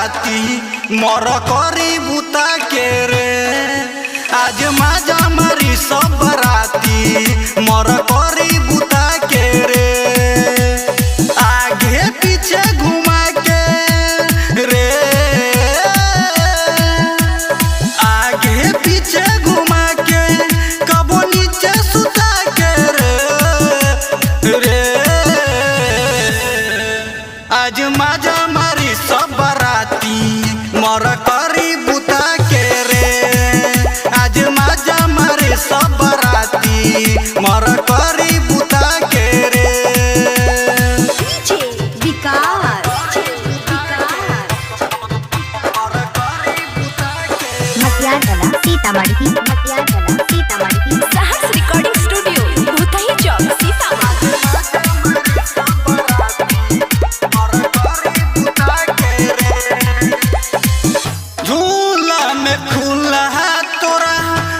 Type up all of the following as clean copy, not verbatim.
बराती मोर करी बुता के रे। आज माजा मारी सब बराती मोर करी बुता के रे। आगे पीछे घुमा के रे, आगे पीछे घुमा के कबो नीचे सुता के रे। आज माजा मारी सब बराती मोर करी बुता के रे। आज माजा मारी सब बराती मोर करी बुता के रे। सीतामढ़ी साहस रिकॉर्डिंग स्टूडियो भूतही चौक सीतामढ़ी। झूला में खुला तोरा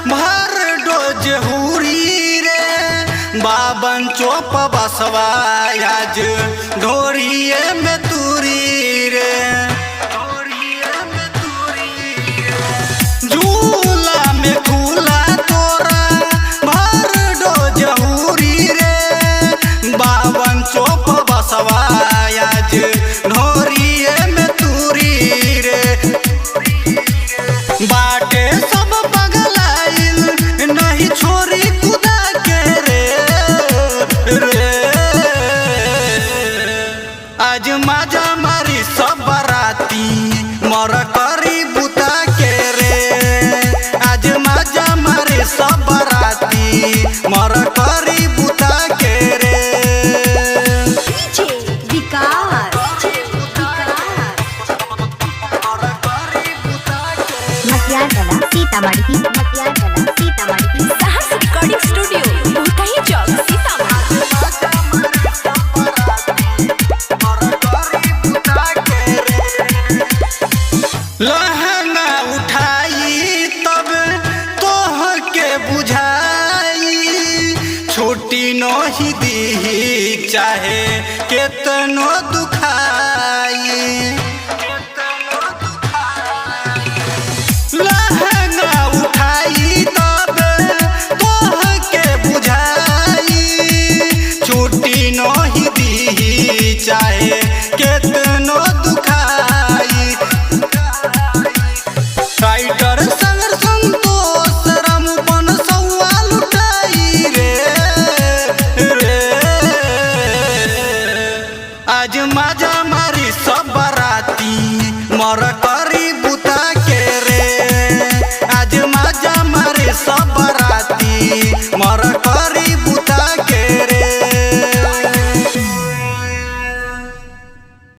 भर डोज हुरी रे। बाबन चौप बसवा आज ढोरिए में तुरी रे। झूला में खुला तोरा भर डोज हुरी रे। बाबन चौप बसवा आज ढोरिए में तुरी रे। बाटे सब पगलाइल नहीं छोरी कुदा के रे। आज माजा मारी सब बराती मोर करी बुता के रे। आज माजा मारी सब बराती मोर करी बुता के रे। सीतामढ़ी साहस रिकॉर्डिंग स्टूडियो भूतही चौक सीतामढ़ी। लहंगा उठाई तब तोह के बुझाई। छुट्टी नहीं दी चाहे केतनो दुखाई।